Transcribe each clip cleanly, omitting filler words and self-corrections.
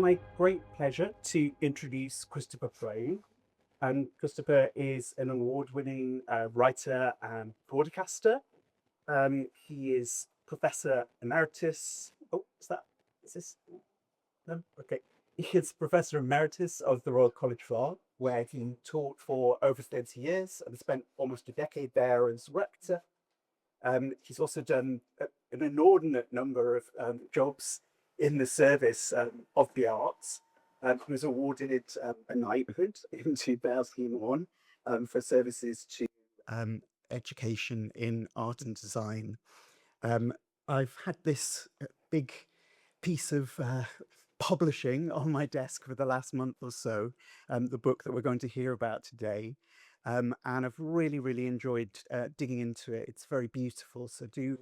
my great pleasure to introduce Christopher Frayling. Christopher is an award-winning writer and broadcaster. He is Professor Emeritus. Oh, is this? No? Okay. He is Professor Emeritus of the Royal College of Art, where he taught for over 30 years and spent almost a decade there as rector. He's also done an inordinate number of jobs in the service of the arts. He was awarded a knighthood in 2001 for services to education in art and design. I've had this big piece of publishing on my desk for the last month or so, the book that we're going to hear about today. And I've really enjoyed digging into it. It's very beautiful. So do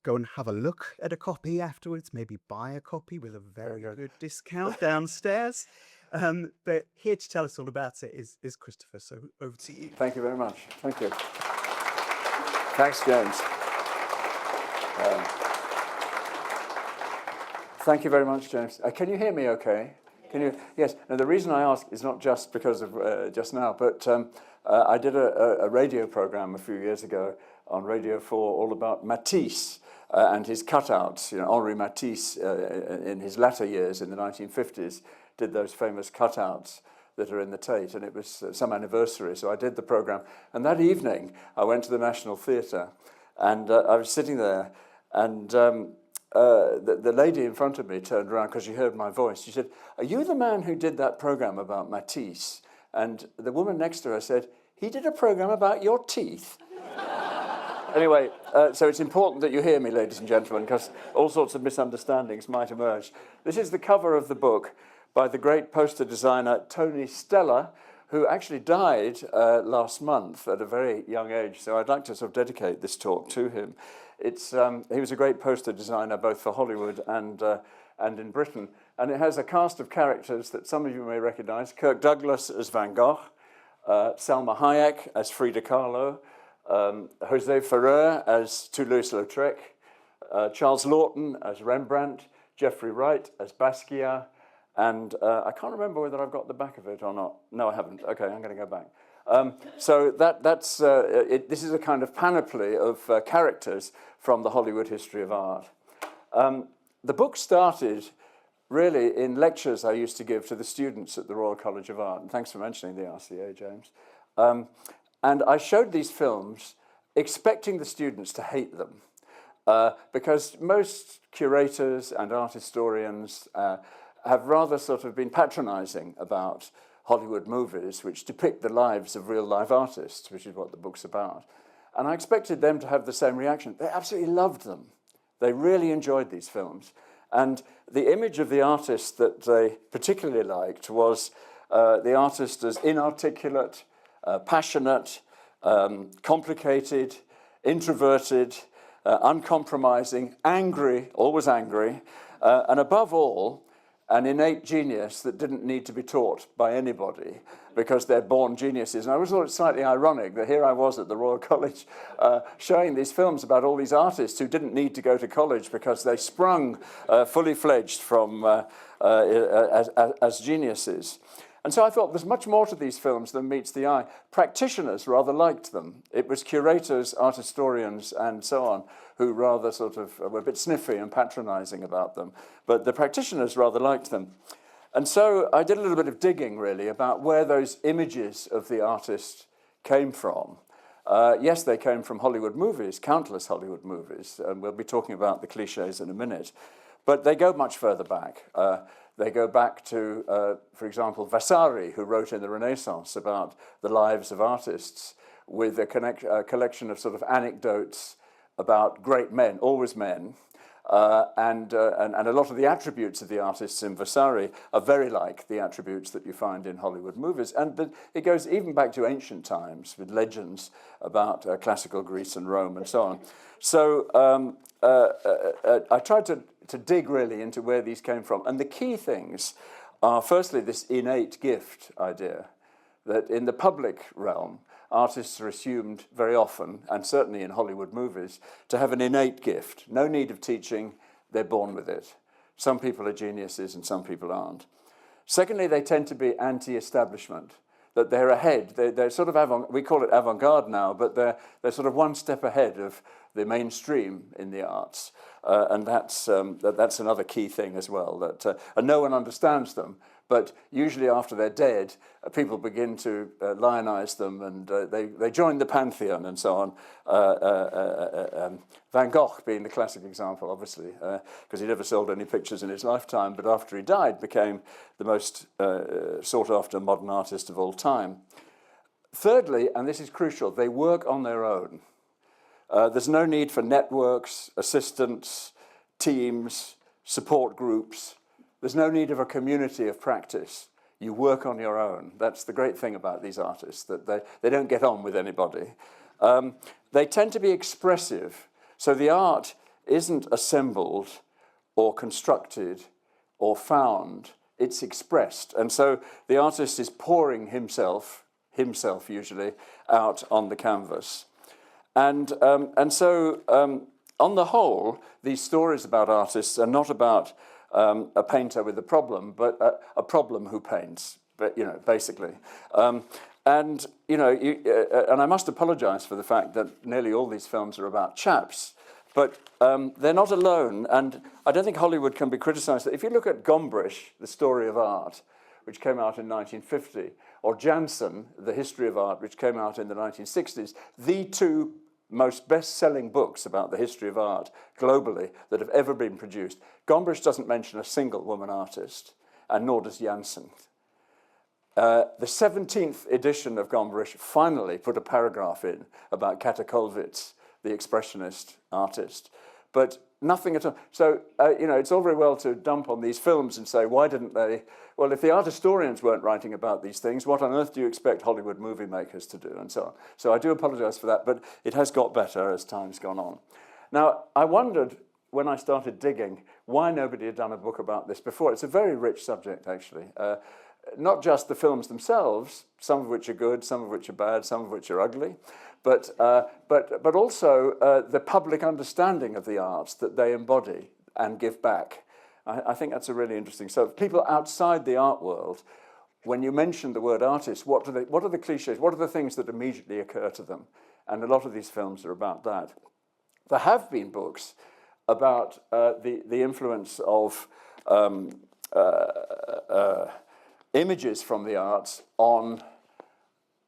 go and have a look at a copy afterwards, maybe buy a copy with a very good discount downstairs. But here to tell us all about it is Christopher. So over to you. Thank you very much. Thank you. Thanks, James. Thank you very much, James. Can you hear me okay? Can you? Yes. Now, the reason I ask is not just because of just now, but I did a radio program a few years ago on Radio 4 all about Matisse and his cutouts. You know, Henri Matisse, in his latter years in the 1950s, did those famous cutouts that are in the Tate, and it was some anniversary, so I did the program. And that evening, I went to the National Theatre, and I was sitting there, and the lady in front of me turned around because she heard my voice. She said, "Are you the man who did that program about Matisse?" And the woman next to her said, "He did a program about your teeth." Anyway, so it's important that you hear me, ladies and gentlemen, because all sorts of misunderstandings might emerge. This is the cover of the book by the great poster designer Tony Stella, who actually died last month at a very young age. So I'd like to sort of dedicate this talk to him. He was a great poster designer both for Hollywood and in Britain. And it has a cast of characters that some of you may recognize. Kirk Douglas as Van Gogh, Salma Hayek as Frida Kahlo, José Ferrer as Toulouse-Lautrec, Charles Laughton as Rembrandt, Jeffrey Wright as Basquiat, and I can't remember whether I've got the back of it or not. No, I haven't. Okay, I'm going to go back. So that's this is a kind of panoply of characters from the Hollywood history of art. The book started really in lectures I used to give to the students at the Royal College of Art, and thanks for mentioning the RCA, James. And I showed these films expecting the students to hate them, because most curators and art historians have rather sort of been patronizing about Hollywood movies which depict the lives of real live artists, which is what the book's about. And I expected them to have the same reaction. They absolutely loved them. They really enjoyed these films. And the image of the artist that they particularly liked was the artist as inarticulate, passionate, complicated, introverted, uncompromising, angry, always angry, and above all, an innate genius that didn't need to be taught by anybody because they're born geniuses. And I always thought it slightly ironic that here I was at the Royal College showing these films about all these artists who didn't need to go to college because they sprung fully fledged from as geniuses. And so I thought there's much more to these films than meets the eye. Practitioners rather liked them. It was curators, art historians, and so on who rather sort of were a bit sniffy and patronizing about them. But the practitioners rather liked them. And so I did a little bit of digging, really, about where those images of the artist came from. Yes, they came from Hollywood movies, countless Hollywood movies, and we'll be talking about the cliches in a minute. But they go much further back. They go back to, for example, Vasari, who wrote in the Renaissance about the lives of artists with a collection of sort of anecdotes about great men, always men, and a lot of the attributes of the artists in Vasari are very like the attributes that you find in Hollywood movies. And it goes even back to ancient times with legends about classical Greece and Rome and so on. So I tried to dig really into where these came from. And the key things are, firstly, this innate gift idea, that in the public realm, artists are assumed very often, and certainly in Hollywood movies, to have an innate gift. No need of teaching, they're born with it. Some people are geniuses and some people aren't. Secondly, they tend to be anti-establishment, that they're ahead. They're sort of we call it avant-garde now, but they're sort of one step ahead of the mainstream in the arts, and that's another key thing as well. That and no one understands them, but usually after they're dead, people begin to lionize them, and they join the pantheon and so on. Van Gogh being the classic example, obviously, because he never sold any pictures in his lifetime, but after he died became the most sought-after modern artist of all time. Thirdly, and this is crucial, they work on their own. There's no need for networks, assistants, teams, support groups. There's no need of a community of practice. You work on your own. That's the great thing about these artists, that they don't get on with anybody. They tend to be expressive. So the art isn't assembled or constructed or found. It's expressed. And so the artist is pouring himself usually, out on the canvas. And so on the whole, these stories about artists are not about a painter with a problem, but a problem who paints, but, basically. And I must apologise for the fact that nearly all these films are about chaps, but they're not alone. And I don't think Hollywood can be criticised. If you look at Gombrich, The Story of Art, which came out in 1950, or Jansen, The History of Art, which came out in the 1960s, the two most best-selling books about the history of art globally that have ever been produced. Gombrich doesn't mention a single woman artist, and nor does Jansen. The 17th edition of Gombrich finally put a paragraph in about Kata Kollwitz, the expressionist artist, but nothing at all. So, it's all very well to dump on these films and say, why didn't they? Well, if the art historians weren't writing about these things, what on earth do you expect Hollywood movie makers to do, and so on. So I do apologize for that, but it has got better as time's gone on. Now, I wondered, when I started digging, why nobody had done a book about this before. It's a very rich subject, actually. Not just the films themselves, some of which are good, some of which are bad, some of which are ugly, but also the public understanding of the arts that they embody and give back. I think that's a really interesting. So people outside the art world, when you mention the word artist, what are the cliches? What are the things that immediately occur to them? And a lot of these films are about that. There have been books about the influence of images from the arts on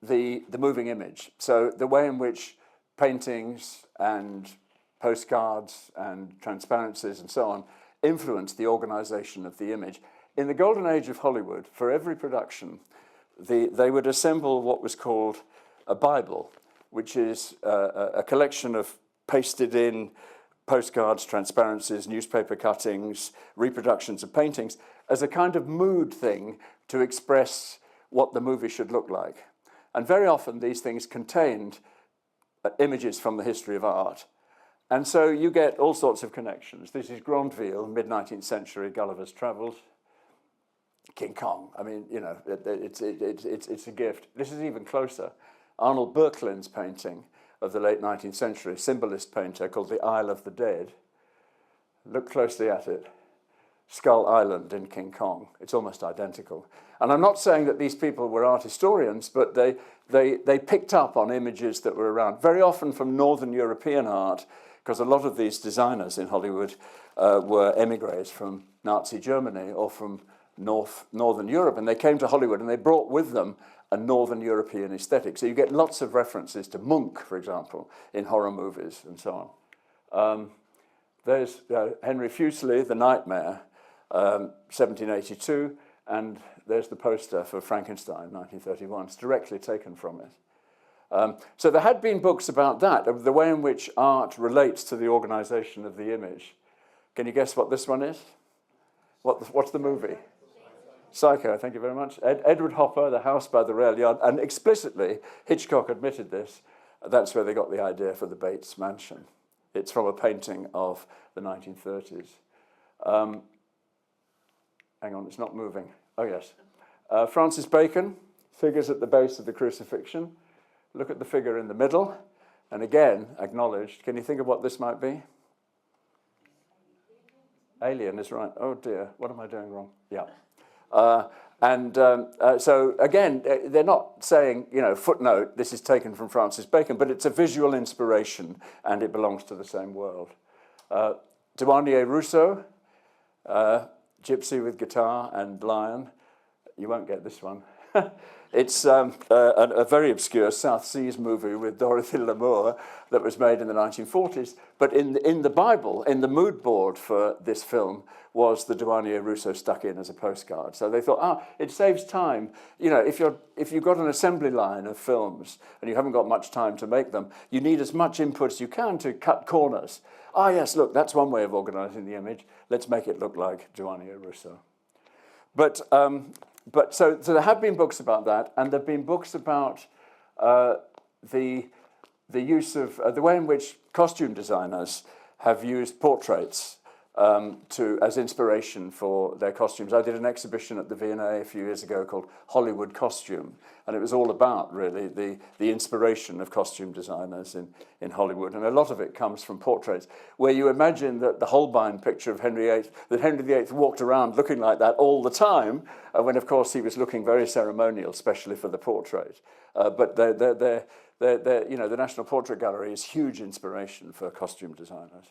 the moving image. So the way in which paintings and postcards and transparencies and so on influence the organization of the image. In the golden age of Hollywood, for every production, they would assemble what was called a Bible, which is a collection of pasted-in postcards, transparencies, newspaper cuttings, reproductions of paintings, as a kind of mood thing to express what the movie should look like. And very often these things contained images from the history of art. And so you get all sorts of connections. This is Grandville, mid-19th century, Gulliver's Travels. King Kong, I mean, it's a gift. This is even closer. Arnold Böcklin's painting of the late 19th century, symbolist painter called The Isle of the Dead. Look closely at it. Skull Island in King Kong. It's almost identical. And I'm not saying that these people were art historians, but they picked up on images that were around, very often from Northern European art, because a lot of these designers in Hollywood were emigres from Nazi Germany or from Northern Europe, and they came to Hollywood and they brought with them a Northern European aesthetic. So you get lots of references to Munch, for example, in horror movies and so on. There's Henry Fuseli, The Nightmare, 1782, and there's the poster for Frankenstein, 1931. It's directly taken from it. So there had been books about that, of the way in which art relates to the organization of the image. Can you guess what this one is? What's the movie? Psycho, thank you very much. Edward Hopper, The House by the Rail Yard, and explicitly, Hitchcock admitted this, that's where they got the idea for the Bates Mansion. It's from a painting of the 1930s. Hang on, it's not moving. Oh, yes. Francis Bacon, figures at the base of the crucifixion. Look at the figure in the middle, and again, acknowledged. Can you think of what this might be? Alien is right. Oh dear, what am I doing wrong? Yeah. And so again, they're not saying, footnote, this is taken from Francis Bacon, but it's a visual inspiration and it belongs to the same world. Douanier Rousseau, Gypsy with Guitar and Lion. You won't get this one. It's a very obscure South Seas movie with Dorothy Lamour that was made in the 1940s. But in the Bible, in the mood board for this film, was the Douanier Rousseau stuck in as a postcard. So they thought, it saves time. If you've got an assembly line of films and you haven't got much time to make them, you need as much input as you can to cut corners. Yes, look, that's one way of organising the image. Let's make it look like Douanier Rousseau. But so there have been books about that, and there have been books about the use of the way in which costume designers have used portraits as inspiration for their costumes. I did an exhibition at the V&A a few years ago called Hollywood Costume, and it was all about really the inspiration of costume designers in Hollywood, and a lot of it comes from portraits, where you imagine that the Holbein picture of Henry VIII, that Henry VIII walked around looking like that all the time, when of course he was looking very ceremonial, especially for the portrait. But the National Portrait Gallery is huge inspiration for costume designers.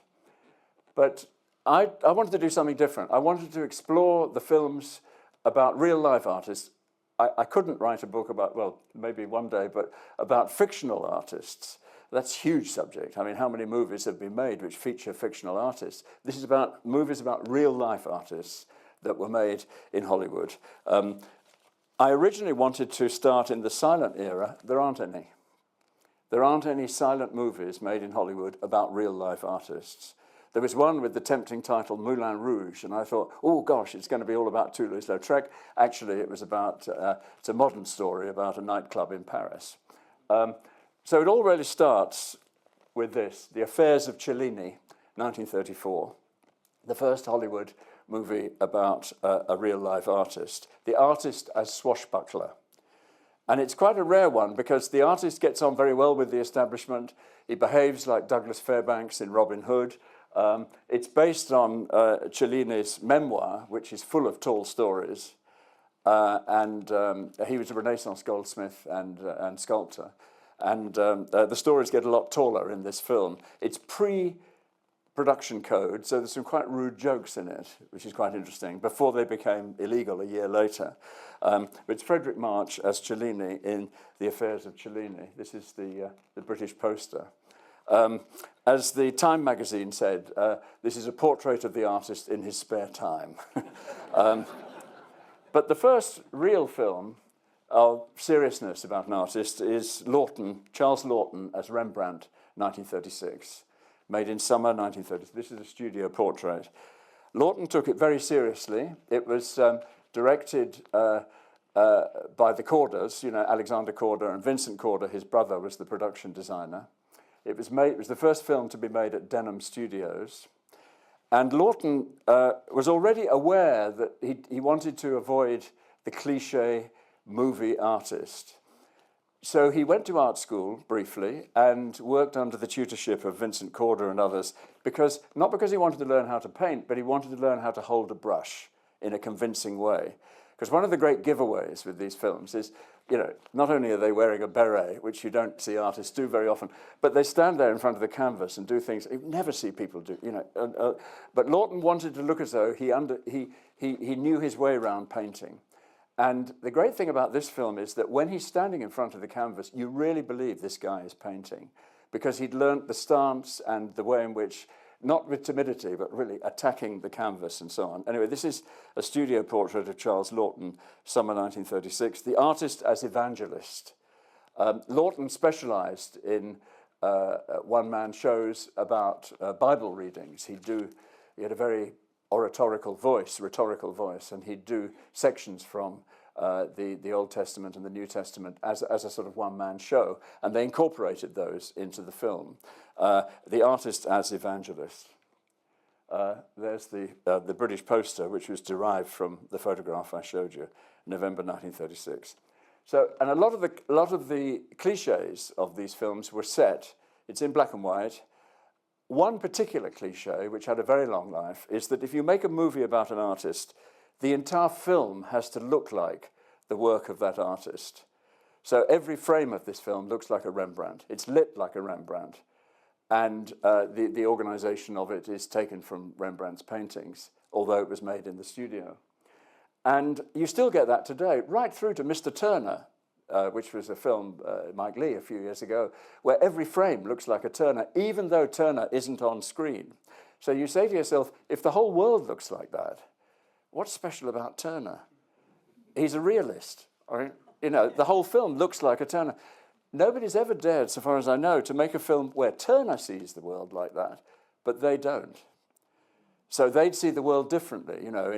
But I wanted to do something different. I wanted to explore the films about real-life artists. I couldn't write a book about, well, maybe one day, but about fictional artists. That's a huge subject. I mean, how many movies have been made which feature fictional artists? This is about movies about real-life artists that were made in Hollywood. I originally wanted to start in the silent era. There aren't any. There aren't any silent movies made in Hollywood about real-life artists. There was one with the tempting title Moulin Rouge, and I thought, oh gosh, it's going to be all about Toulouse-Lautrec. Actually, it was about, it's a modern story about a nightclub in Paris. So it all really starts with this, The Affairs of Cellini, 1934, the first Hollywood movie about a real-life artist, the artist as swashbuckler. And it's quite a rare one because the artist gets on very well with the establishment. He behaves like Douglas Fairbanks in Robin Hood. It's based on Cellini's memoir, which is full of tall stories. And he was a Renaissance goldsmith and sculptor. And the stories get a lot taller in this film. It's pre-production code, so there's some quite rude jokes in it, which is quite interesting, before they became illegal a year later. But it's Frederick March as Cellini in The Affairs of Cellini. This is the British poster. As the Time magazine said, this is a portrait of the artist in his spare time. But the first real film of seriousness about an artist is Laughton, Charles Laughton as Rembrandt, 1936, made in summer 1930. This is a studio portrait. Laughton took it very seriously. It was directed by the Corders, Alexander Corder and Vincent Corder, his brother, was the production designer. It was the first film to be made at Denham Studios. And Laughton was already aware that he wanted to avoid the cliche movie artist. So he went to art school briefly and worked under the tutorship of Vincent Corder and others, not because he wanted to learn how to paint, but he wanted to learn how to hold a brush in a convincing way. Because one of the great giveaways with these films is, not only are they wearing a beret, which you don't see artists do very often, but they stand there in front of the canvas and do things you never see people do. But Laughton wanted to look as though he knew his way around painting. And the great thing about this film is that when he's standing in front of the canvas, you really believe this guy is painting, because he'd learnt the stance and the way in which, not with timidity, but really attacking the canvas and so on. Anyway, this is a studio portrait of Charles Laughton, summer 1936, the artist as evangelist. Laughton specialised in one-man shows about Bible readings. He had a very rhetorical voice, and he'd do sections from the Old Testament and the New Testament as a sort of one-man show, and they incorporated those into the film. The artist as evangelist. There's the British poster, which was derived from the photograph I showed you, November 1936. So, and a lot of the cliches of these films were set. It's in black and white. One particular cliche, which had a very long life, is that if you make a movie about an artist, the entire film has to look like the work of that artist. So every frame of this film looks like a Rembrandt. It's lit like a Rembrandt. And the organization of it is taken from Rembrandt's paintings, although it was made in the studio. And you still get that today, right through to Mr. Turner, which was a film, Mike Leigh, a few years ago, where every frame looks like a Turner, even though Turner isn't on screen. So you say to yourself, if the whole world looks like that, what's special about Turner? He's a realist. Right? You know, the whole film looks like a Turner. Nobody's ever dared, so far as I know, to make a film where Turner sees the world like that, but they don't. So they'd see the world differently, you know,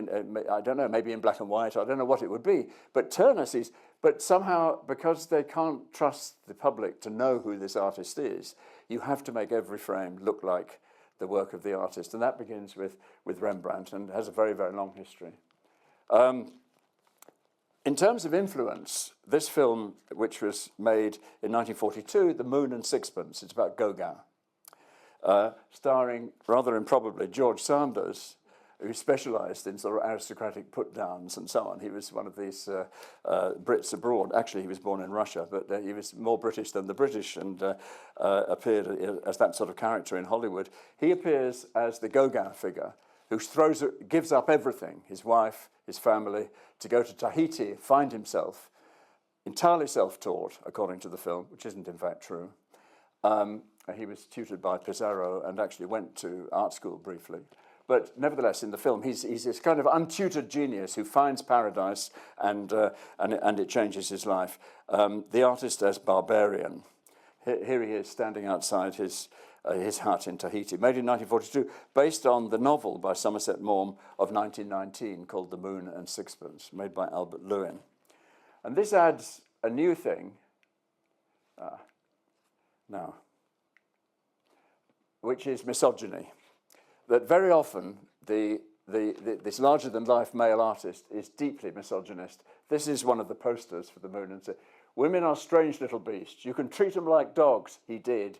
I don't know, maybe in black and white, I don't know what it would be, but Turner sees, but somehow, because they can't trust the public to know who this artist is, you have to make every frame look like the work of the artist, and that begins with Rembrandt and has a very, very long history. In terms of influence, this film, which was made in 1942, The Moon and Sixpence, it's about Gauguin, starring, rather improbably, George Sanders, who specialized in sort of aristocratic put-downs and so on. He was one of these Brits abroad. Actually, he was born in Russia, but he was more British than the British and appeared as that sort of character in Hollywood. He appears as the Gauguin figure, who gives up everything, his wife, his family, to go to Tahiti, find himself entirely self-taught, according to the film, which isn't in fact true. He was tutored by Pissarro and actually went to art school briefly. But nevertheless, in the film, he's this kind of untutored genius who finds paradise and it changes his life. The artist as Barbarian. Here he is standing outside his hut in Tahiti, made in 1942, based on the novel by Somerset Maugham of 1919 called The Moon and Sixpence, made by Albert Lewin. And this adds a new thing, which is misogyny. That very often this larger-than-life male artist is deeply misogynist. This is one of the posters for The Moon and Sixpence. Women are strange little beasts. You can treat them like dogs. He did.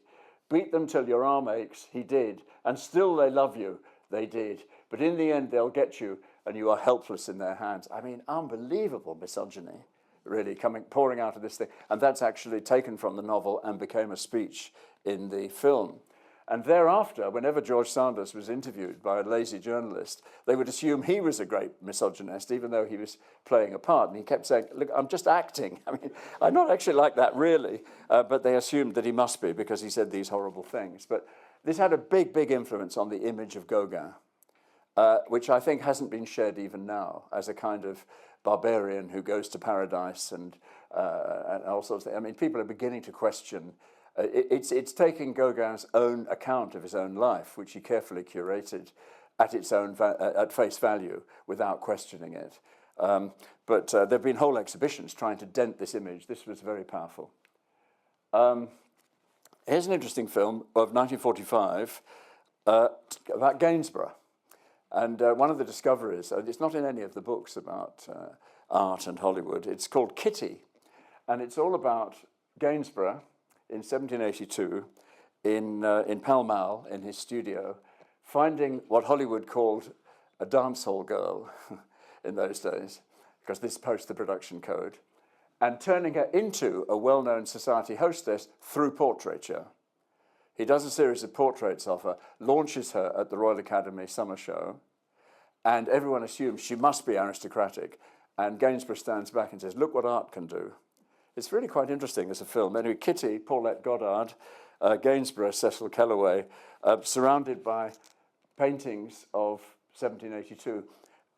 Beat them till your arm aches. He did. And still they love you. They did. But in the end, they'll get you, and you are helpless in their hands. I mean, unbelievable misogyny, really, pouring out of this thing. And that's actually taken from the novel and became a speech in the film. And thereafter, whenever George Sanders was interviewed by a lazy journalist, they would assume he was a great misogynist, even though he was playing a part. And he kept saying, look, I'm just acting. I mean, I'm not actually like that, really. But they assumed that he must be because he said these horrible things. But this had a big, big influence on the image of Gauguin, which I think hasn't been shared even now as a kind of barbarian who goes to paradise and all sorts of things. I mean, people are beginning to question. It's taking Gauguin's own account of his own life, which he carefully curated at face value without questioning it. But there have been whole exhibitions trying to dent this image. This was very powerful. Here's an interesting film of 1945 about Gainsborough. And one of the discoveries, it's not in any of the books about art and Hollywood, it's called Kitty. And it's all about Gainsborough in 1782 in Pall Mall, in his studio, finding what Hollywood called a dance hall girl in those days, because this post the production code, and turning her into a well-known society hostess through portraiture. He does a series of portraits of her, launches her at the Royal Academy summer show, and everyone assumes she must be aristocratic. And Gainsborough stands back and says, look what art can do. It's really quite interesting as a film. Anyway, Kitty, Paulette Goddard, Gainsborough, Cecil Kellaway, surrounded by paintings of 1782.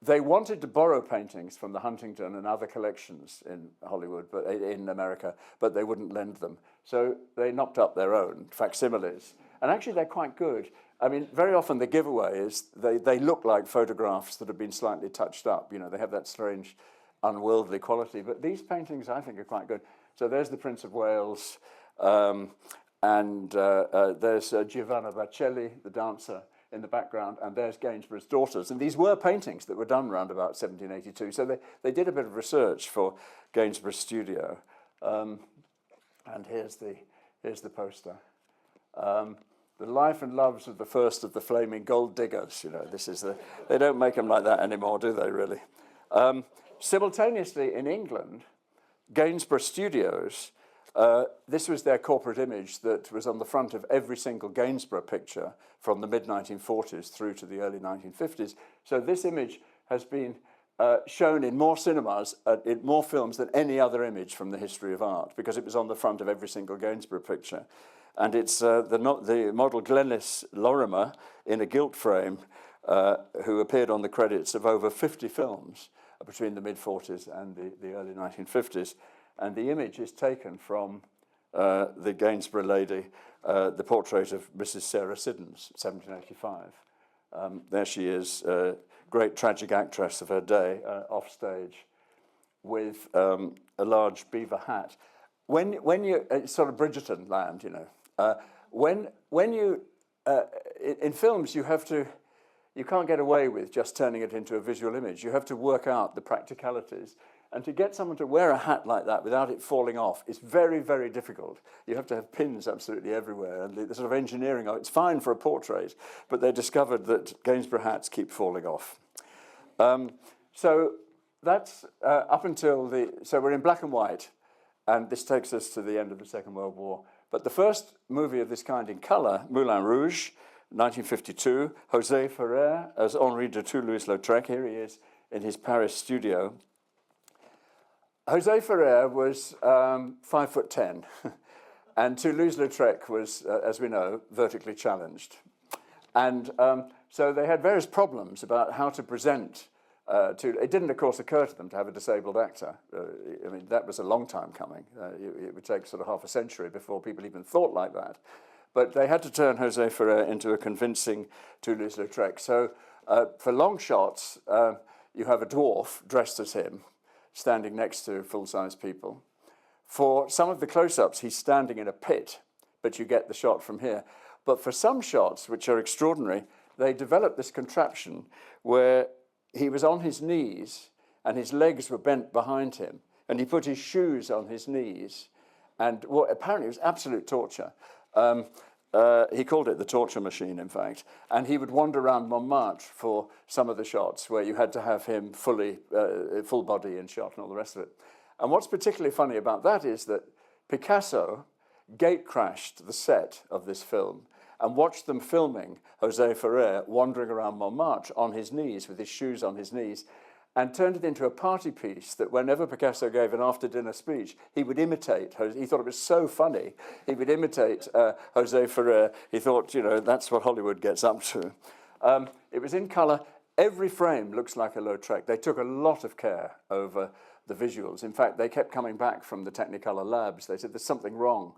They wanted to borrow paintings from the Huntington and other collections in Hollywood, but in America, but they wouldn't lend them. So they knocked up their own facsimiles. And actually, they're quite good. I mean, very often the giveaway is they look like photographs that have been slightly touched up. You know, they have that strange unworldly quality, but these paintings I think are quite good. So there's the Prince of Wales, and there's Giovanna Bacelli, the dancer, in the background, and there's Gainsborough's daughters. And these were paintings that were done around about 1782. So they did a bit of research for Gainsborough's studio. And here's the poster. The life and loves of the first of the flaming gold diggers. You know, this is they don't make them like that anymore, do they, really? Simultaneously in England, Gainsborough Studios, this was their corporate image that was on the front of every single Gainsborough picture from the mid-1940s through to the early 1950s. So this image has been shown in more cinemas, in more films than any other image from the history of art, because it was on the front of every single Gainsborough picture. And it's the model Glenys Lorimer in a gilt frame, who appeared on the credits of over 50 films between the mid-40s and the early 1950s. And the image is taken from the Gainsborough lady, the portrait of Mrs. Sarah Siddons, 1785. There she is, great tragic actress of her day, off stage, with a large beaver hat. When you, it's sort of Bridgerton land, you know. When you, in films, you can't get away with just turning it into a visual image. You have to work out the practicalities. And to get someone to wear a hat like that without it falling off is very, very difficult. You have to have pins absolutely everywhere. And the sort of engineering of it's fine for a portrait, but they discovered that Gainsborough hats keep falling off. So that's up until so we're in black and white. And this takes us to the end of the Second World War. But the first movie of this kind in colour, Moulin Rouge, 1952, José Ferrer as Henri de Toulouse-Lautrec. Here he is in his Paris studio. José Ferrer was 5'10", and Toulouse-Lautrec was, as we know, vertically challenged. And so they had various problems about how to present. It didn't, of course, occur to them to have a disabled actor. I mean, that was a long time coming. It would take sort of half a century before people even thought like that. But they had to turn José Ferrer into a convincing Toulouse-Lautrec. So for long shots, you have a dwarf dressed as him, standing next to full-size people. For some of the close-ups, he's standing in a pit, but you get the shot from here. But for some shots, which are extraordinary, they developed this contraption where he was on his knees and his legs were bent behind him, and he put his shoes on his knees. And apparently it was absolute torture. He called it the torture machine, in fact. And he would wander around Montmartre for some of the shots where you had to have him full body in shot and all the rest of it. And what's particularly funny about that is that Picasso gate crashed the set of this film and watched them filming José Ferrer wandering around Montmartre on his knees with his shoes on his knees, and turned it into a party piece that whenever Picasso gave an after-dinner speech, he would imitate. He thought it was so funny. He would imitate José Ferrer. He thought, you know, that's what Hollywood gets up to. It was in colour. Every frame looks like a Lautrec. They took a lot of care over the visuals. In fact, they kept coming back from the Technicolor labs. They said, there's something wrong.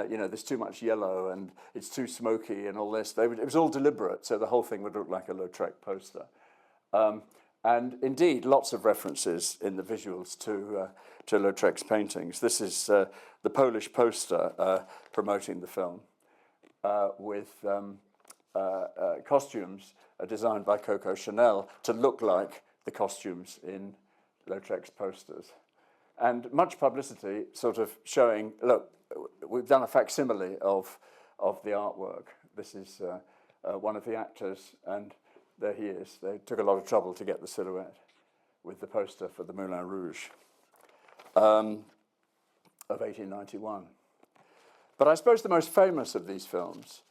You know, there's too much yellow and it's too smoky and all this. It was all deliberate, so the whole thing would look like a Lautrec poster. And indeed, lots of references in the visuals to Lautrec's paintings. This is the Polish poster promoting the film with costumes designed by Coco Chanel to look like the costumes in Lautrec's posters. And much publicity sort of showing, look, we've done a facsimile of the artwork. This is one of the actors, and there he is. They took a lot of trouble to get the silhouette with the poster for the Moulin Rouge of 1891. But I suppose the most famous of these films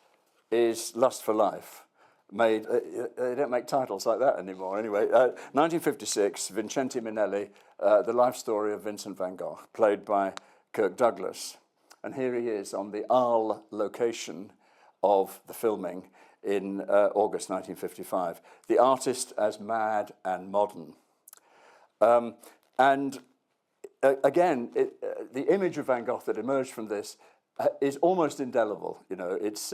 is Lust for Life. They don't make titles like that anymore. Anyway, 1956, Vincente Minnelli, the life story of Vincent van Gogh, played by Kirk Douglas. And here he is on the Arles location of the filming in August 1955. The artist as mad and modern. And again, the image of Van Gogh that emerged from this is almost indelible. You know, it's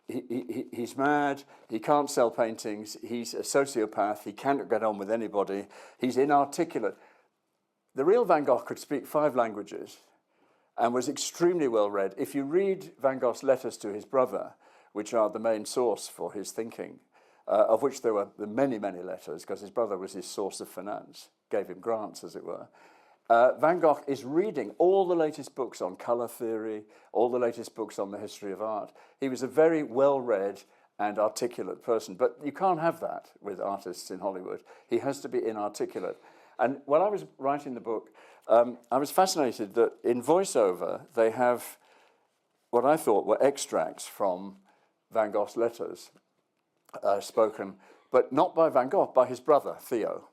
he's mad. He can't sell paintings. He's a sociopath. He can't get on with anybody. He's inarticulate. The real Van Gogh could speak 5 languages and was extremely well read. If you read Van Gogh's letters to his brother, which are the main source for his thinking, of which there were many, many letters, because his brother was his source of finance, gave him grants, as it were. Van Gogh is reading all the latest books on colour theory, all the latest books on the history of art. He was a very well-read and articulate person, but you can't have that with artists in Hollywood. He has to be inarticulate. And while I was writing the book, I was fascinated that in voiceover, they have what I thought were extracts from Van Gogh's letters spoken, but not by Van Gogh, by his brother, Theo.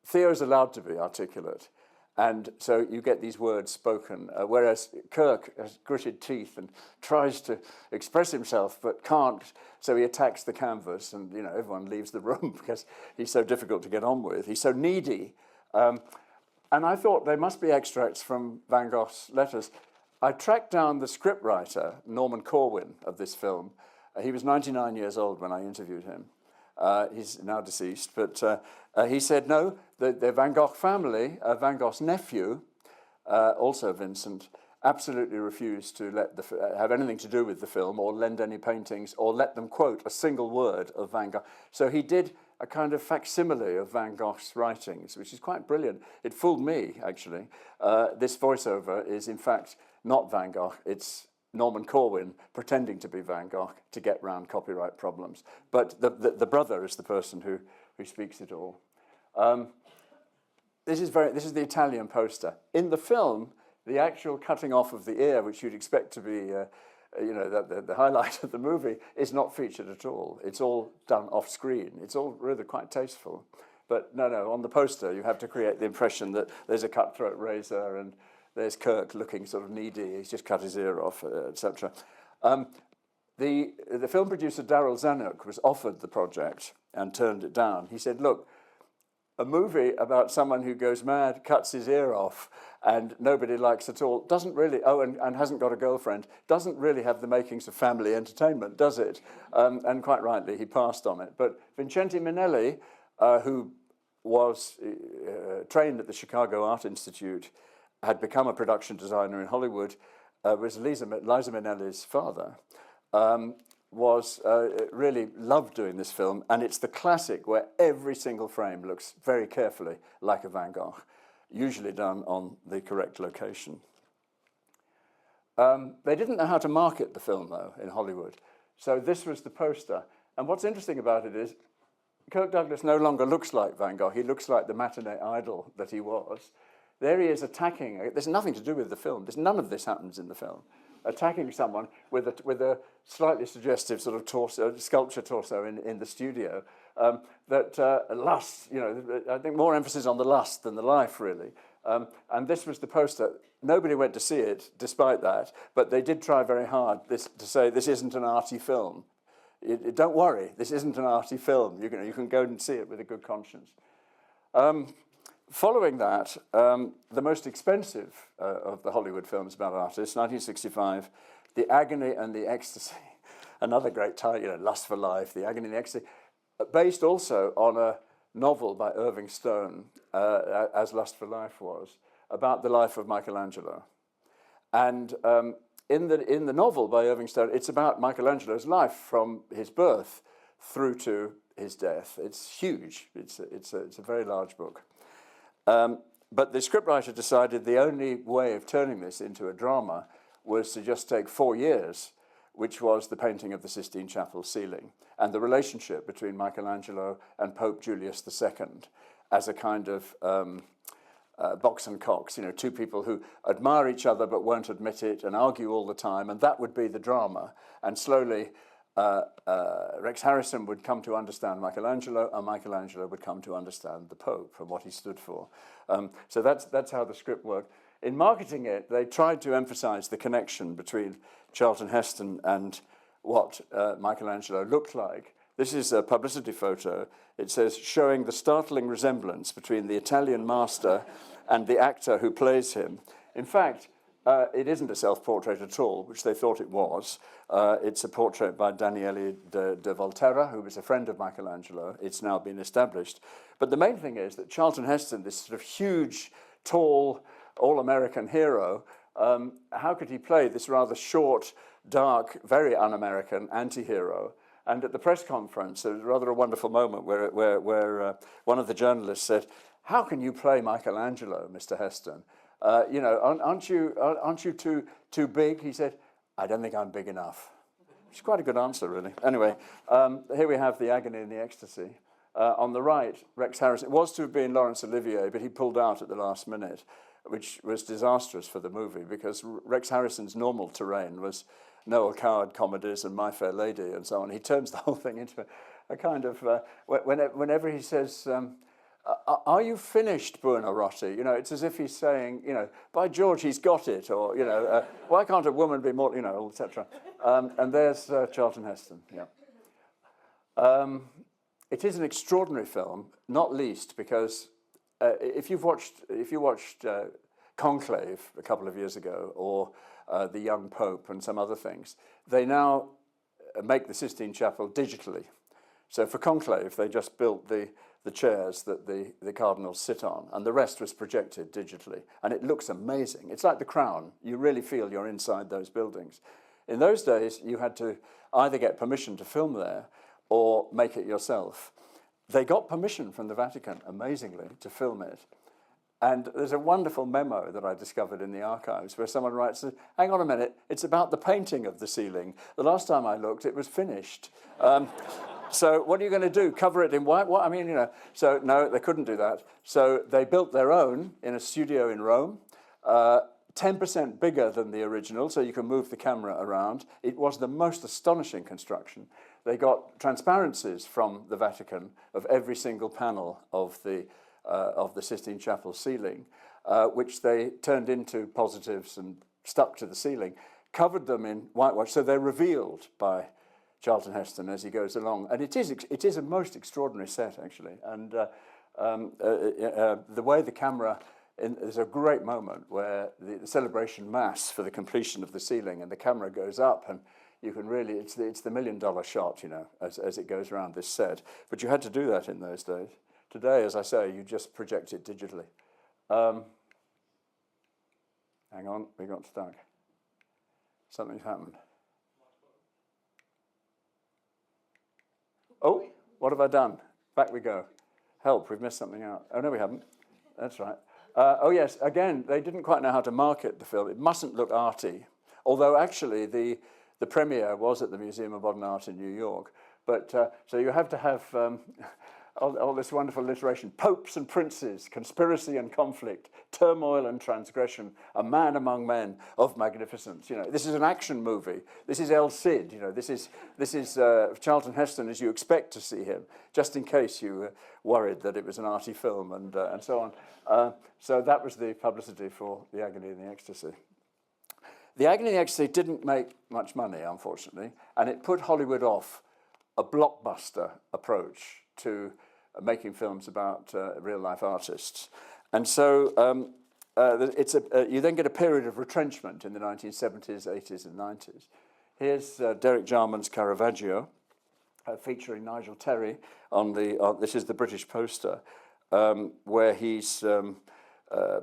Theo is allowed to be articulate. And so you get these words spoken, whereas Kirk has gritted teeth and tries to express himself but can't, so he attacks the canvas and, you know, everyone leaves the room because he's so difficult to get on with. He's so needy. And I thought there must be extracts from Van Gogh's letters. I tracked down the scriptwriter, Norman Corwin, of this film. He was 99 years old when I interviewed him. He's now deceased, but he said, no, the Van Gogh family, Van Gogh's nephew, also Vincent, absolutely refused to let have anything to do with the film or lend any paintings or let them quote a single word of Van Gogh. So he did a kind of facsimile of Van Gogh's writings, which is quite brilliant. It fooled me, actually. This voiceover is, in fact, not Van Gogh. It's Norman Corwin pretending to be Van Gogh to get round copyright problems. But the brother is the person who speaks it all. This is the Italian poster. In the film, the actual cutting off of the ear, which you'd expect to be the highlight of the movie, is not featured at all. It's all done off screen. It's all really quite tasteful. But no, on the poster, you have to create the impression that there's a cutthroat razor and there's Kirk looking sort of needy. He's just cut his ear off, etc. The film producer Daryl Zanuck was offered the project and turned it down. He said, look, a movie about someone who goes mad, cuts his ear off, and nobody likes at all, doesn't really, and hasn't got a girlfriend, doesn't really have the makings of family entertainment, does it? And quite rightly, he passed on it. But Vincente Minnelli, who was trained at the Chicago Art Institute, had become a production designer in Hollywood, was Liza Minnelli's father, really loved doing this film, and it's the classic where every single frame looks very carefully like a Van Gogh, usually done on the correct location. They didn't know how to market the film, though, in Hollywood, so this was the poster. And what's interesting about it is Kirk Douglas no longer looks like Van Gogh. He looks like the matinee idol that he was. There he is attacking. There's nothing to do with the film. None of this happens in the film. Attacking someone with a slightly suggestive sort of torso, sculpture torso in the studio. Lust, I think more emphasis on the lust than the life, really. And this was the poster. Nobody went to see it, despite that, but they did try very hard to say this isn't an arty film. Don't worry, this isn't an arty film. You can go and see it with a good conscience. Following that, the most expensive of the Hollywood films about artists, 1965, The Agony and the Ecstasy. Another great title, Lust for Life, The Agony and the Ecstasy, based also on a novel by Irving Stone, as Lust for Life was, about the life of Michelangelo. And in the novel by Irving Stone, it's about Michelangelo's life from his birth through to his death. It's huge. It's a very large book. But the scriptwriter decided the only way of turning this into a drama was to just take 4 years, which was the painting of the Sistine Chapel ceiling, and the relationship between Michelangelo and Pope Julius II as a kind of Box and Cox, two people who admire each other but won't admit it and argue all the time, and that would be the drama. And slowly Rex Harrison would come to understand Michelangelo, and Michelangelo would come to understand the Pope and what he stood for. So that's how the script worked. In marketing it, they tried to emphasize the connection between Charlton Heston and what Michelangelo looked like. This is a publicity photo. It says, showing the startling resemblance between the Italian master and the actor who plays him. In fact, it isn't a self-portrait at all, which they thought it was. It's a portrait by Daniele de Volterra, who was a friend of Michelangelo. It's now been established. But the main thing is that Charlton Heston, this sort of huge, tall, all-American hero, how could he play this rather short, dark, very un-American anti-hero? And at the press conference, there was rather a wonderful moment where one of the journalists said, "How can you play Michelangelo, Mr. Heston? Aren't you too big?" He said, "I don't think I'm big enough." Which is quite a good answer, really. Anyway, here we have The Agony and the Ecstasy. On the right, Rex Harrison. It was to have been Laurence Olivier, but he pulled out at the last minute, which was disastrous for the movie because Rex Harrison's normal terrain was Noel Coward comedies and My Fair Lady and so on. He turns the whole thing into a kind of, whenever he says, are you finished, Buonarroti? You know, it's as if he's saying, you know, by George, he's got it, or, you know, why can't a woman be more, you know, etc. And there's Charlton Heston, yeah. It is an extraordinary film, not least because if you watched Conclave a couple of years ago, or The Young Pope and some other things, they now make the Sistine Chapel digitally. So for Conclave, they just built the chairs that the cardinals sit on, and the rest was projected digitally. And it looks amazing. It's like The Crown. You really feel you're inside those buildings. In those days, you had to either get permission to film there or make it yourself. They got permission from the Vatican, amazingly, to film it. And there's a wonderful memo that I discovered in the archives where someone writes, hang on a minute, it's about the painting of the ceiling. The last time I looked, it was finished. So what are you going to do? Cover it in white? What? I mean, you know. So no, they couldn't do that. So they built their own in a studio in Rome, 10% bigger than the original, so you can move the camera around. It was the most astonishing construction. They got transparencies from the Vatican of every single panel of the Sistine Chapel ceiling, which they turned into positives and stuck to the ceiling, covered them in whitewash, so they're revealed by Charlton Heston as he goes along. And it is a most extraordinary set, actually. And the way the camera, there's a great moment where the celebration mass for the completion of the ceiling, and the camera goes up, and you can really, it's the $1 million shot, you know, as it goes around this set. But you had to do that in those days. Today, as I say, you just project it digitally. Hang on, we got stuck. Something's happened. Oh, what have I done? Back we go. Help, we've missed something out. Oh, no, we haven't. That's right. Oh, yes, again, they didn't quite know how to market the film. It mustn't look arty, although actually the premiere was at the Museum of Modern Art in New York. But so you have to have all this wonderful alliteration: popes and princes, conspiracy and conflict, turmoil and transgression, a man among men of magnificence. You know, this is an action movie. This is El Cid. You know, this is Charlton Heston as you expect to see him, just in case you were worried that it was an arty film and so on. So that was the publicity for The Agony and the Ecstasy. The Agony and the Ecstasy didn't make much money, unfortunately, and it put Hollywood off a blockbuster approach to making films about real-life artists. And so you then get a period of retrenchment in the 1970s, 80s, and 90s. Here's Derek Jarman's Caravaggio, featuring Nigel Terry this is the British poster, where he's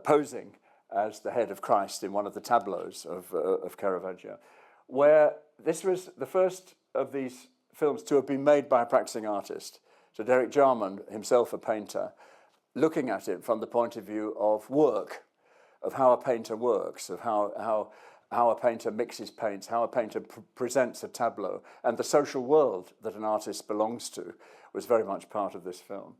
posing as the head of Christ in one of the tableaus of Caravaggio, where this was the first of these films to have been made by a practicing artist. So Derek Jarman, himself a painter, looking at it from the point of view of work, of how a painter works, of how a painter mixes paints, how a painter presents a tableau, and the social world that an artist belongs to was very much part of this film.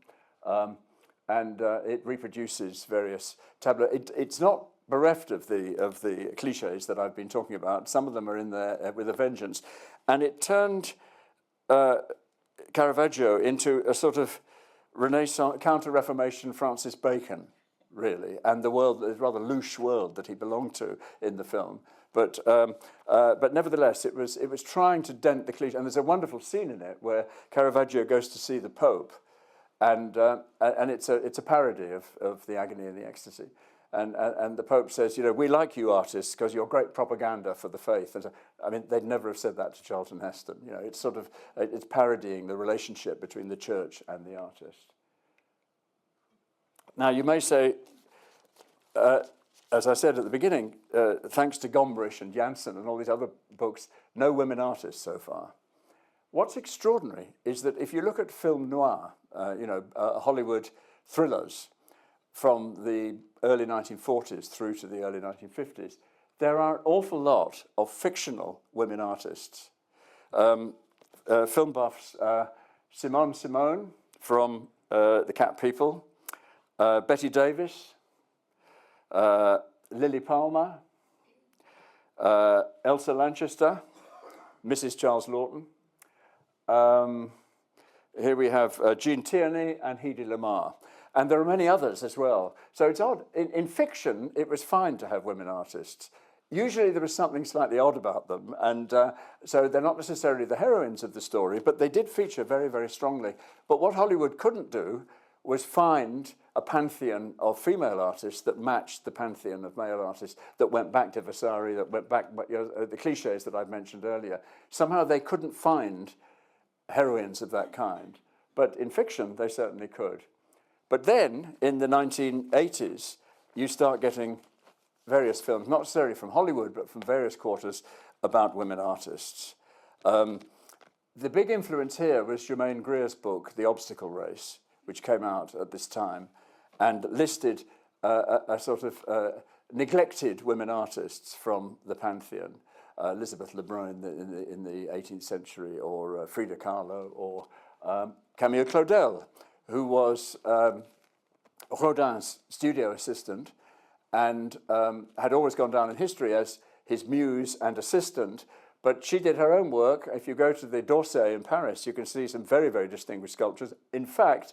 And it reproduces various tableaux. It's not bereft of the cliches that I've been talking about. Some of them are in there with a vengeance. And it turned Caravaggio into a sort of Renaissance, counter-Reformation Francis Bacon, really, and the rather louche world that he belonged to in the film. But nevertheless, it was trying to dent the cliche. And there's a wonderful scene in it where Caravaggio goes to see the Pope, and it's a parody of The Agony and the Ecstasy. And the Pope says, you know, we like you artists because you're great propaganda for the faith. And so, I mean, they'd never have said that to Charlton Heston. You know, it's parodying the relationship between the church and the artist. Now, you may say, as I said at the beginning, thanks to Gombrich and Janssen and all these other books, no women artists so far. What's extraordinary is that if you look at film noir, Hollywood thrillers from the early 1940s through to the early 1950s, there are an awful lot of fictional women artists. Film buffs, Simone Simone from the Cat People, Betty Davis, Lily Palmer, Elsa Lanchester, Mrs. Charles Laughton. Here we have Jean Tierney and Hedy Lamarr. And there are many others as well. So it's odd. In fiction, it was fine to have women artists. Usually there was something slightly odd about them. And so they're not necessarily the heroines of the story, but they did feature very, very strongly. But what Hollywood couldn't do was find a pantheon of female artists that matched the pantheon of male artists, that went back to Vasari, that went back, the cliches that I've mentioned earlier. Somehow they couldn't find heroines of that kind. But in fiction, they certainly could. But then, in the 1980s, you start getting various films, not necessarily from Hollywood, but from various quarters, about women artists. The big influence here was Germaine Greer's book, The Obstacle Race, which came out at this time, and listed a sort of neglected women artists from the pantheon. Elizabeth Lebrun in the 18th century, or Frida Kahlo, or Camille Claudel, who was Rodin's studio assistant and had always gone down in history as his muse and assistant. But she did her own work. If you go to the d'Orsay in Paris, you can see some very, very distinguished sculptures. In fact,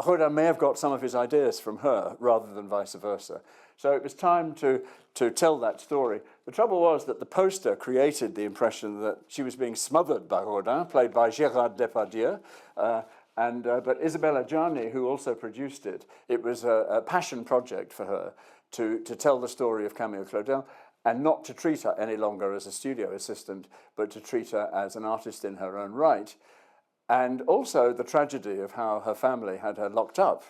Rodin may have got some of his ideas from her rather than vice versa. So it was time to tell that story. The trouble was that the poster created the impression that she was being smothered by Rodin, played by Gérard Depardieu, but Isabella Gianni, who also produced it, it was a passion project for her to tell the story of Camille Claudel, and not to treat her any longer as a studio assistant, but to treat her as an artist in her own right. And also the tragedy of how her family had her locked up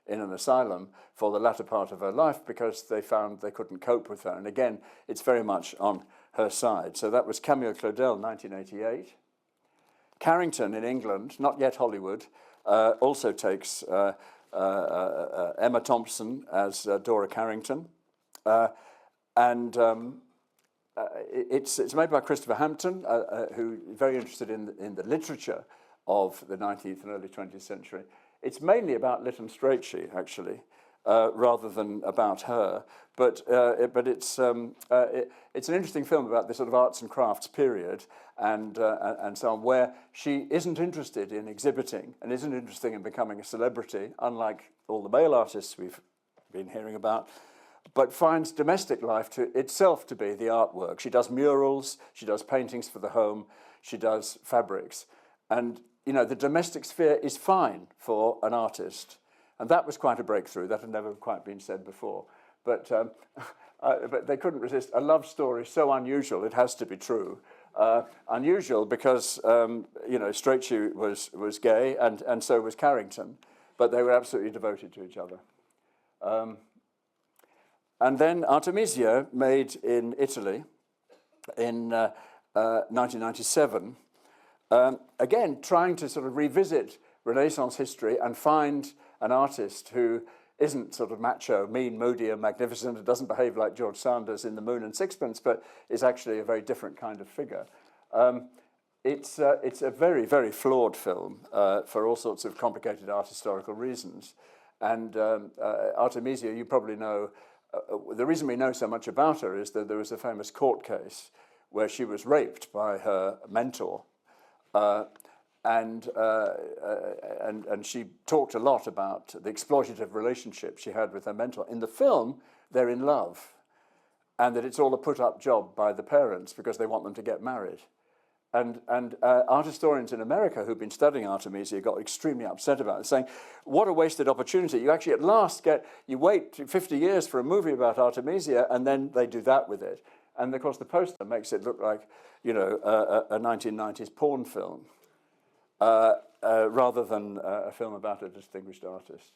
in an asylum for the latter part of her life because they found they couldn't cope with her. And again, it's very much on her side. So that was Camille Claudel, 1988. Carrington in England, not yet Hollywood, also takes Emma Thompson as Dora Carrington. It's made by Christopher Hampton, who is very interested in the literature of the 19th and early 20th century. It's mainly about Lytton Strachey, actually, rather than about her. But it's an interesting film about this sort of arts and crafts period and so on, where she isn't interested in exhibiting and isn't interested in becoming a celebrity, unlike all the male artists we've been hearing about, but finds domestic life to itself to be the artwork. She does murals, she does paintings for the home, she does fabrics. And, you know, the domestic sphere is fine for an artist. And that was quite a breakthrough. That had never quite been said before. But they couldn't resist a love story so unusual, it has to be true. Unusual because, you know, Strachey was gay and so was Carrington. But they were absolutely devoted to each other. And then Artemisia, made in Italy in 1997, again, trying to sort of revisit Renaissance history and find an artist who isn't sort of macho, mean, moody, and magnificent, and doesn't behave like George Sanders in The Moon and Sixpence, but is actually a very different kind of figure. It's a very, very flawed film for all sorts of complicated art historical reasons. And Artemisia, you probably know, the reason we know so much about her is that there was a famous court case where she was raped by her mentor. And she talked a lot about the exploitative relationship she had with her mentor. In the film, they're in love, and that it's all a put-up job by the parents because they want them to get married. And art historians in America who've been studying Artemisia got extremely upset about it, saying, what a wasted opportunity. You actually at last you wait 50 years for a movie about Artemisia, and then they do that with it. And of course the poster makes it look like, you know, a 1990s porn film. Rather than a film about a distinguished artist.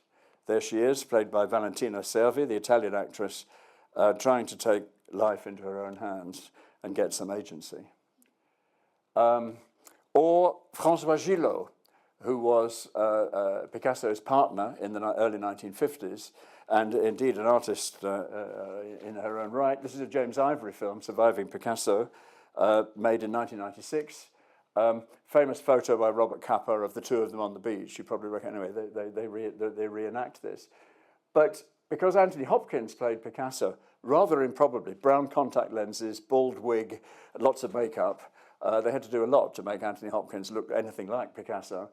There she is, played by Valentina Cervi, the Italian actress, trying to take life into her own hands and get some agency. Or François Gillot, who was Picasso's partner in the early 1950s, and indeed an artist in her own right. This is a James Ivory film, Surviving Picasso, made in 1996. Famous photo by Robert Capa of the two of them on the beach. You probably reckon, anyway, they reenact this. But because Anthony Hopkins played Picasso, rather improbably, brown contact lenses, bald wig, lots of makeup, they had to do a lot to make Anthony Hopkins look anything like Picasso.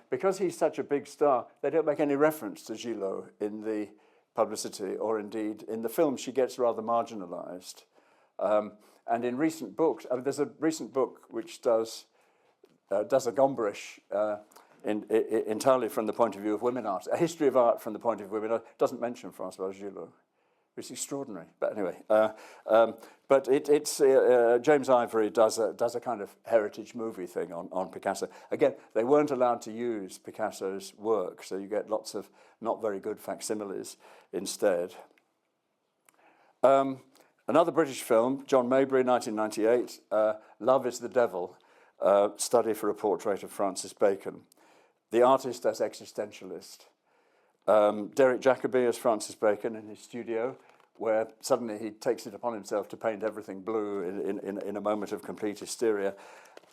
Because he's such a big star, they don't make any reference to Gillot in the publicity, or indeed in the film. She gets rather marginalised. And in recent books, there's a recent book which does a Gombrich entirely from the point of view of women art, a history of art from the point of view of women art. Doesn't mention Françoise Gillot. It's extraordinary. But anyway, but it's James Ivory does a kind of heritage movie thing on Picasso. Again, they weren't allowed to use Picasso's work, so you get lots of not very good facsimiles instead. Another British film, John Maybury, 1998, Love is the Devil, study for a portrait of Francis Bacon. The artist as existentialist. Derek Jacobi as Francis Bacon in his studio, where suddenly he takes it upon himself to paint everything blue in a moment of complete hysteria.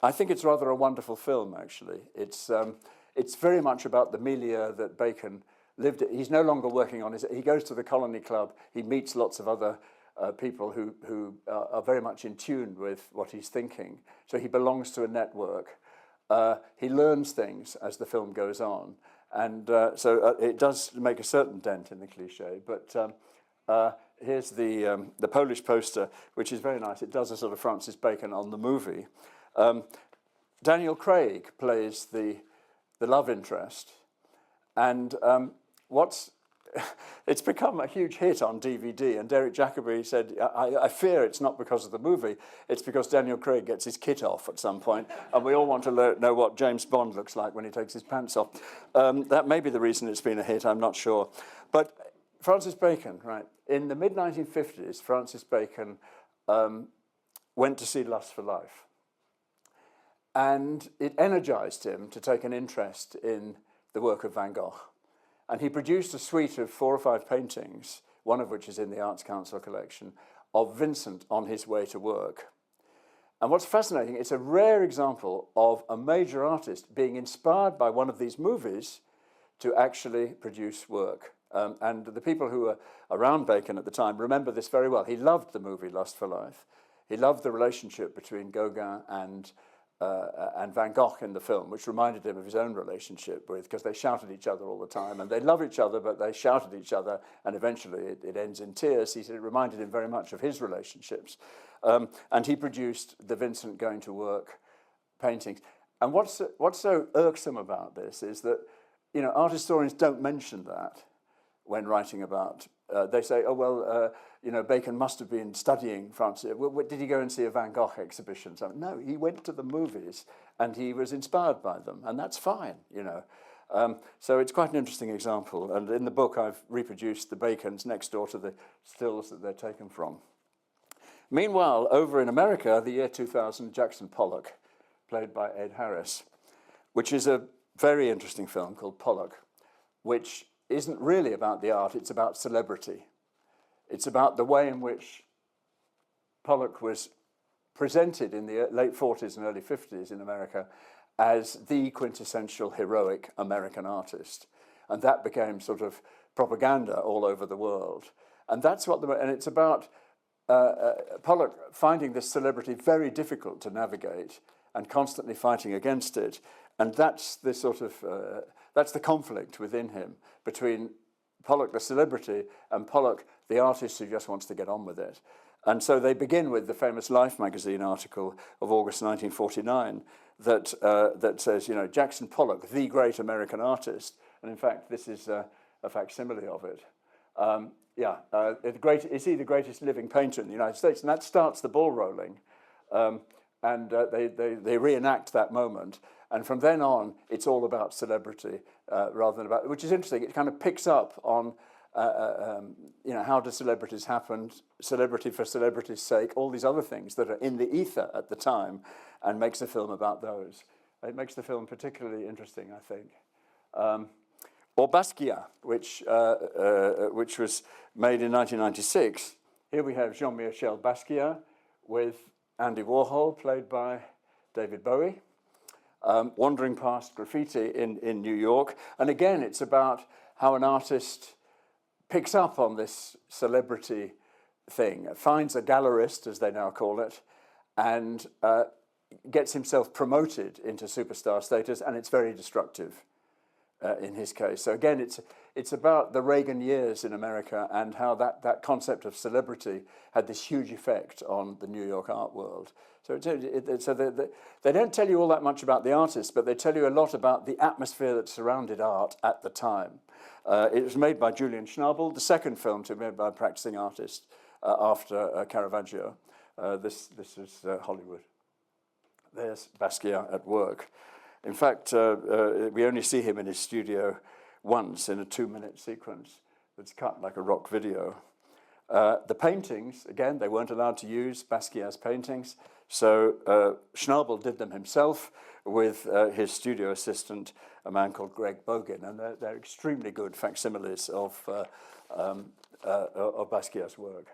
I think it's rather a wonderful film, actually. It's very much about the milieu that Bacon lived in. He's no longer working on his... He goes to the Colony Club, he meets lots of other people who are very much in tune with what he's thinking. So he belongs to a network. He learns things as the film goes on. And so it does make a certain dent in the cliche. But here's the Polish poster, which is very nice. It does a sort of Francis Bacon on the movie. Daniel Craig plays the love interest. And it's become a huge hit on DVD, and Derek Jacobi said, I fear it's not because of the movie, it's because Daniel Craig gets his kit off at some point, and we all want to know what James Bond looks like when he takes his pants off. That may be the reason it's been a hit, I'm not sure. But Francis Bacon, right, in the mid-1950s, Francis Bacon went to see Lust for Life. And it energized him to take an interest in the work of Van Gogh. And he produced a suite of 4 or 5 paintings, one of which is in the Arts Council collection, of Vincent on his way to work. And what's fascinating, it's a rare example of a major artist being inspired by one of these movies to actually produce work. And the people who were around Bacon at the time remember this very well. He loved the movie Lust for Life. He loved the relationship between Gauguin and Van Gogh in the film, which reminded him of his own relationship because they shouted at each other all the time, and they love each other, but they shout at each other, and eventually it ends in tears. He said it reminded him very much of his relationships. And he produced the Vincent going to work paintings. And what's so irksome about this is that, you know, art historians don't mention that when writing about. They say, oh, well, you know, Bacon must have been studying Francis. Did he go and see a Van Gogh exhibition? So, no, he went to the movies and he was inspired by them, and that's fine, you know. So it's quite an interesting example. And in the book, I've reproduced the Bacons next door to the stills that they're taken from. Meanwhile, over in America, the year 2000, Jackson Pollock, played by Ed Harris, which is a very interesting film called Pollock, which isn't really about the art, it's about celebrity. It's about the way in which Pollock was presented in the late 40s and early 50s in America as the quintessential heroic American artist. And that became sort of propaganda all over the world. And that's what and it's about Pollock finding this celebrity very difficult to navigate and constantly fighting against it. And that's the sort of, that's the conflict within him between Pollock, the celebrity, and Pollock, the artist who just wants to get on with it. And so they begin with the famous Life magazine article of August 1949 that says, you know, Jackson Pollock, the great American artist. And in fact, this is a facsimile of it. Is he the greatest living painter in the United States? And that starts the ball rolling. They reenact that moment. And from then on, it's all about celebrity rather than about, which is interesting. It kind of picks up on, you know, how do celebrities happen, celebrity for celebrity's sake, all these other things that are in the ether at the time, and makes a film about those. It makes the film particularly interesting, I think. Or Basquiat, which was made in 1996. Here we have Jean-Michel Basquiat with Andy Warhol, played by David Bowie. wandering past graffiti in New York. And again, it's about how an artist picks up on this celebrity thing, finds a gallerist, as they now call it, and gets himself promoted into superstar status, and it's very destructive in his case. So again, it's about the Reagan years in America and how that concept of celebrity had this huge effect on the New York art world. So they don't tell you all that much about the artist, but they tell you a lot about the atmosphere that surrounded art at the time. It was made by Julian Schnabel, the second film to be made by a practicing artist after Caravaggio. This is Hollywood. There's Basquiat at work. In fact, we only see him in his studio once in a 2-minute sequence that's cut like a rock video. The paintings, again, they weren't allowed to use Basquiat's paintings, so Schnabel did them himself with his studio assistant, a man called Greg Bogan, and they're extremely good facsimiles of Basquiat's work.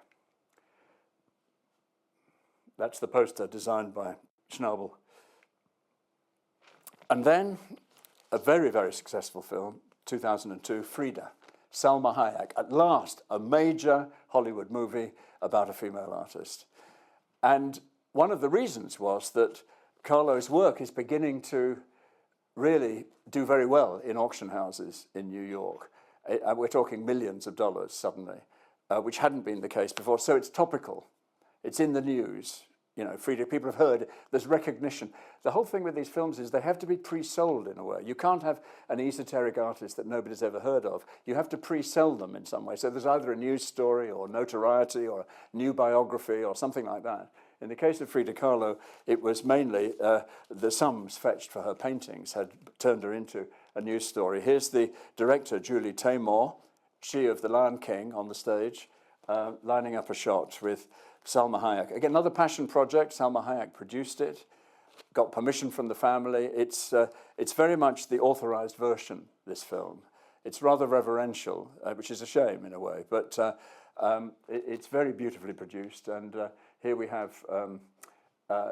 That's the poster designed by Schnabel. And then a very, very successful film, 2002, Frida, Salma Hayek. At last, a major Hollywood movie about a female artist. And one of the reasons was that Kahlo's work is beginning to really do very well in auction houses in New York. We're talking millions of dollars suddenly, which hadn't been the case before. So it's topical. It's in the news. You know, Frida, people have heard, there's recognition. The whole thing with these films is they have to be pre-sold in a way. You can't have an esoteric artist that nobody's ever heard of. You have to pre-sell them in some way. So there's either a news story or notoriety or a new biography or something like that. In the case of Frida Kahlo, it was mainly the sums fetched for her paintings had turned her into a news story. Here's the director, Julie Taymor, she of The Lion King on the stage, lining up a shot with Salma Hayek. Again, another passion project. Salma Hayek produced it, got permission from the family. It's very much the authorized version, this film. It's rather reverential, which is a shame in a way, but it's very beautifully produced. And here we have,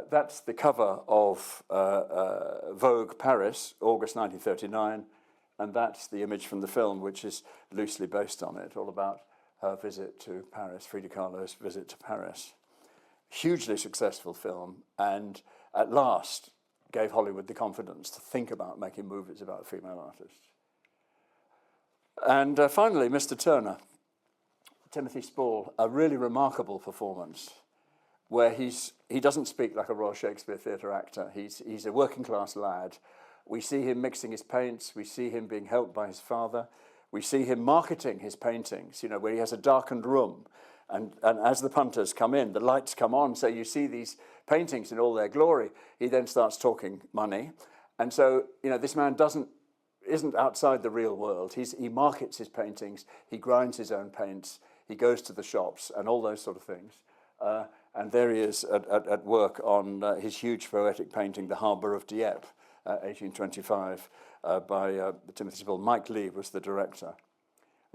that's the cover of Vogue Paris, August 1939, and that's the image from the film, which is loosely based on it, all about her visit to Paris, Frida Kahlo's visit to Paris. Hugely successful film, and at last gave Hollywood the confidence to think about making movies about female artists. And finally, Mr. Turner, Timothy Spall, a really remarkable performance where he doesn't speak like a Royal Shakespeare Theatre actor. He's a working class lad. We see him mixing his paints. We see him being helped by his father. We see him marketing his paintings, you know, where he has a darkened room. And as the punters come in, the lights come on, so you see these paintings in all their glory. He then starts talking money. And so, you know, this man isn't outside the real world. He markets his paintings. He grinds his own paints. He goes to the shops and all those sort of things. And there he is at work on his huge poetic painting, The Harbour of Dieppe, 1825, by Timothy Spall. Mike Lee was the director.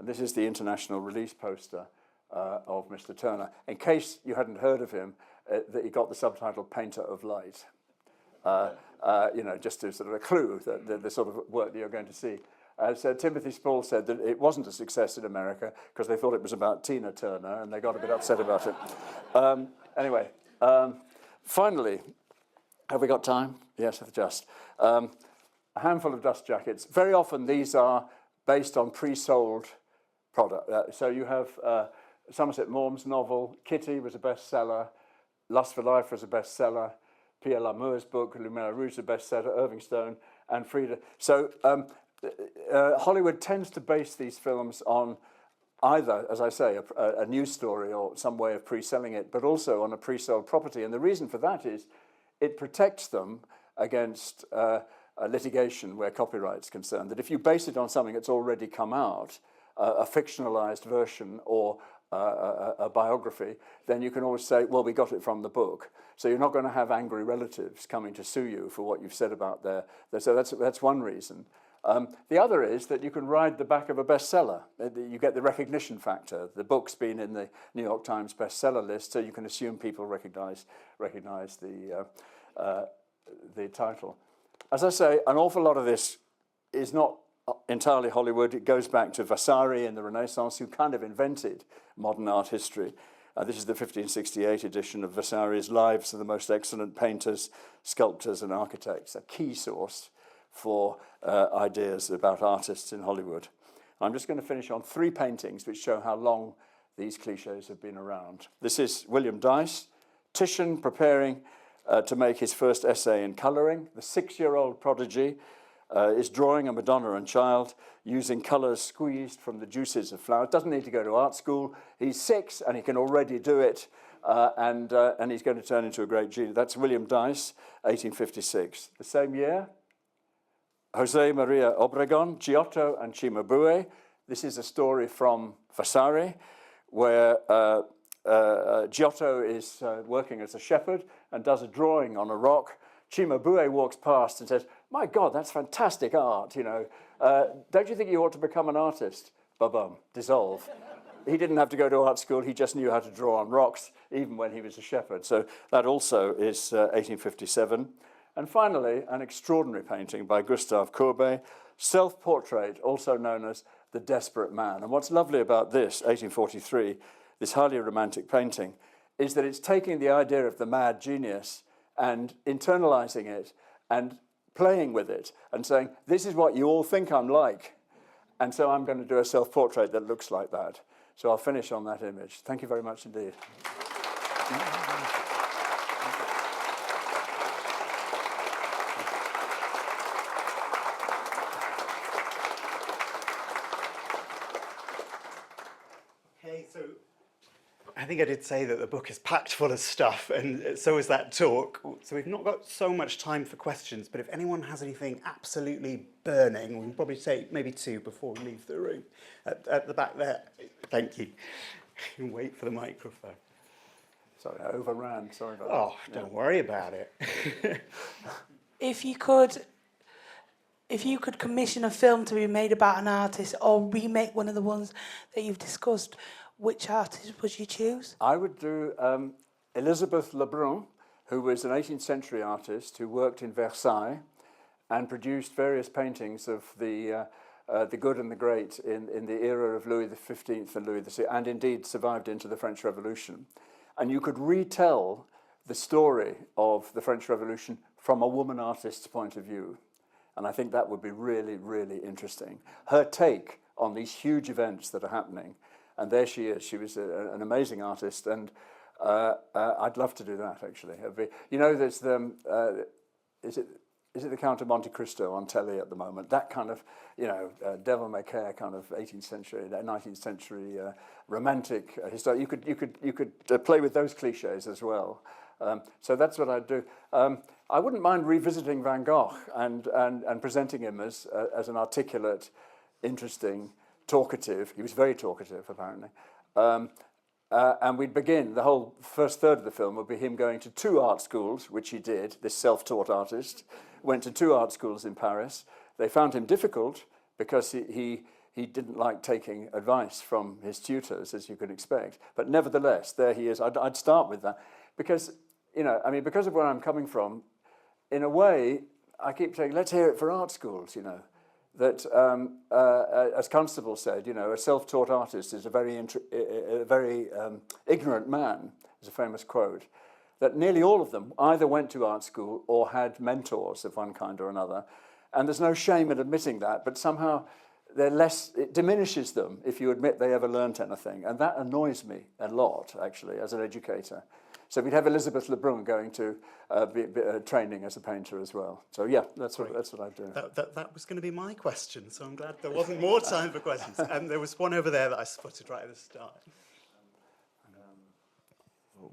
And this is the international release poster of Mr. Turner. In case you hadn't heard of him, that he got the subtitle Painter of Light. You know, just to sort of a clue that the sort of work that you're going to see. So Timothy Spall said that it wasn't a success in America because they thought it was about Tina Turner and they got a bit upset about it. Anyway, finally, have we got time? Yes, just. A handful of dust jackets. Very often these are based on pre-sold product. So you have Somerset Maugham's novel, Kitty was a bestseller, Lust for Life was a bestseller, Pierre Lamour's book, Moulin Rouge, a bestseller, Irving Stone, and Frida. So Hollywood tends to base these films on either, as I say, a news story or some way of pre-selling it, but also on a pre-sold property. And the reason for that is it protects them against litigation where copyright's concerned. That if you base it on something that's already come out, a fictionalized version or a biography, then you can always say, well, we got it from the book. So you're not going to have angry relatives coming to sue you for what you've said about their so that's one reason. The other is that you can ride the back of a bestseller. You get the recognition factor. The book's been in the New York Times bestseller list, so you can assume people recognize the title. as I say, an awful lot of this is not entirely Hollywood. It goes back to Vasari in the Renaissance, who kind of invented modern art history. This is the 1568 edition of Vasari's Lives of the Most Excellent Painters, Sculptors and Architects, a key source for ideas about artists in Hollywood. I'm just going to finish on 3 paintings which show how long these cliches have been around. This is William Dyce, Titian preparing to make his first essay in colouring. The 6-year-old prodigy is drawing a Madonna and Child using colours squeezed from the juices of flowers. Doesn't need to go to art school. He's 6 and he can already do it, and he's going to turn into a great genius. That's William Dyce, 1856. The same year, Jose Maria Obregon, Giotto and Cimabue. This is a story from Vasari, where Giotto is working as a shepherd and does a drawing on a rock. Cimabue walks past and says, "My God, that's fantastic art, you know. Don't you think you ought to become an artist?" Ba-bum, dissolve. He didn't have to go to art school. He just knew how to draw on rocks, even when he was a shepherd. So that also is 1857. And finally, an extraordinary painting by Gustave Courbet, Self-Portrait, also known as The Desperate Man. And what's lovely about this, 1843, this highly romantic painting, is that it's taking the idea of the mad genius and internalizing it and playing with it and saying, this is what you all think I'm like. And so I'm going to do a self-portrait that looks like that. So I'll finish on that image. Thank you very much indeed. Okay, so I think I did say that the book is packed full of stuff, and so is that talk. So we've not got so much time for questions, but if anyone has anything absolutely burning, we can probably take maybe 2 before we leave the room. At the back there. Thank you. Wait for the microphone. Sorry, I overran. Sorry about that. Oh, don't worry about it. If you could commission a film to be made about an artist or remake one of the ones that you've discussed, which artist would you choose? I would do Elizabeth Lebrun, who was an 18th century artist who worked in Versailles and produced various paintings of the good and the great in the era of Louis XV and Louis XVI, and indeed survived into the French Revolution. And you could retell the story of the French Revolution from a woman artist's point of view. And I think that would be really, really interesting. Her take on these huge events that are happening. And there she is. She was an amazing artist, and I'd love to do that, actually. You know, there's the, is it the Count of Monte Cristo on telly at the moment? That kind of, you know, devil may care kind of 18th century, 19th century romantic history. You could play with those cliches as well. So that's what I'd do. I wouldn't mind revisiting Van Gogh and presenting him as an articulate, interesting, talkative. He was very talkative, apparently. And we'd begin, the whole first third of the film would be him going to 2 art schools, which he did, this self-taught artist, went to 2 art schools in Paris. They found him difficult because he didn't like taking advice from his tutors, as you could expect. But nevertheless, there he is. I'd start with that. Because, you know, I mean, because of where I'm coming from, in a way, I keep saying, let's hear it for art schools, you know. That, as Constable said, you know, a self-taught artist is a very ignorant man, is a famous quote. That nearly all of them either went to art school or had mentors of one kind or another. And there's no shame in admitting that, but somehow they're less, it diminishes them if you admit they ever learnt anything. And that annoys me a lot, actually, as an educator. So we'd have Elizabeth Lebrun going to training as a painter as well. So yeah, that's what I'd do. That was going to be my question, so I'm glad there wasn't more time for questions. There was one over there that I spotted right at the start.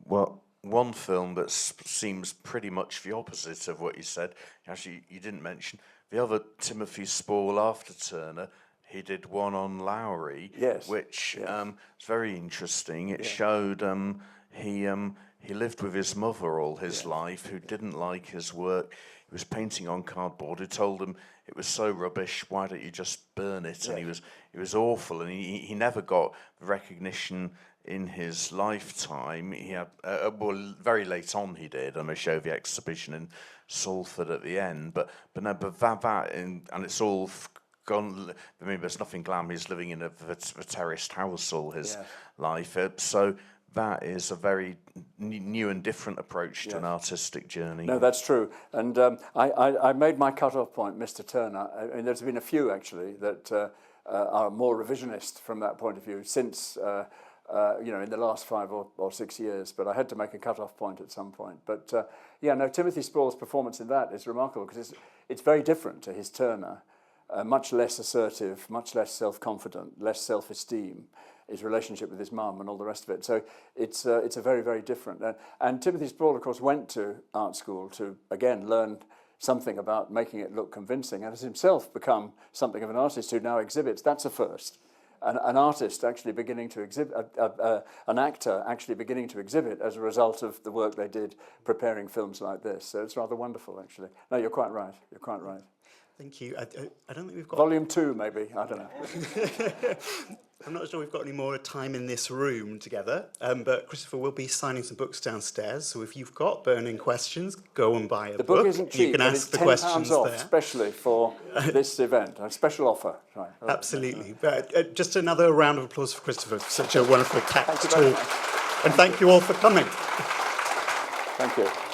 Well, one film that seems pretty much the opposite of what you said, actually you didn't mention, the other Timothy Spall after Turner, he did one on Lowry, yes, which yes. is very interesting. It showed he lived with his mother all his life, who didn't like his work. He was painting on cardboard. Who told him it was so rubbish. Why don't you just burn it? Yeah. And he was awful, and he never got the recognition in his lifetime. He had, well, very late on he did, a Chauvet exhibition in Salford at the end. But that and it's all gone. I mean, there's nothing glam. He's living in a terraced house all his life. So that is a very new and different approach to an artistic journey. No, that's true. And I made my cut-off point, Mr. Turner. I mean, there's been a few, actually, that are more revisionist from that point of view since, in the last 5 or 6 years. But I had to make a cut-off point at some point. But, Timothy Spall's performance in that is remarkable because it's very different to his Turner. Much less assertive, much less self-confident, less self-esteem, his relationship with his mum and all the rest of it. So it's a very, very different. And Timothy Spall, of course, went to art school to, again, learn something about making it look convincing and has himself become something of an artist who now exhibits. That's a first. An artist actually beginning to exhibit, an actor actually beginning to exhibit as a result of the work they did preparing films like this. So it's rather wonderful, actually. No, you're quite right. You're quite right. Thank you. I don't think we've got... Volume 2, maybe. I don't know. I'm not sure we've got any more time in this room together, but Christopher will be signing some books downstairs, so if you've got burning questions, go and buy a book. The book isn't cheap, you can ask the £10 questions off, there. especially for this event. A special offer. Right. Absolutely. But just another round of applause for Christopher for such a wonderful tact Thank you very talk. much. And thank you all for coming. Thank you.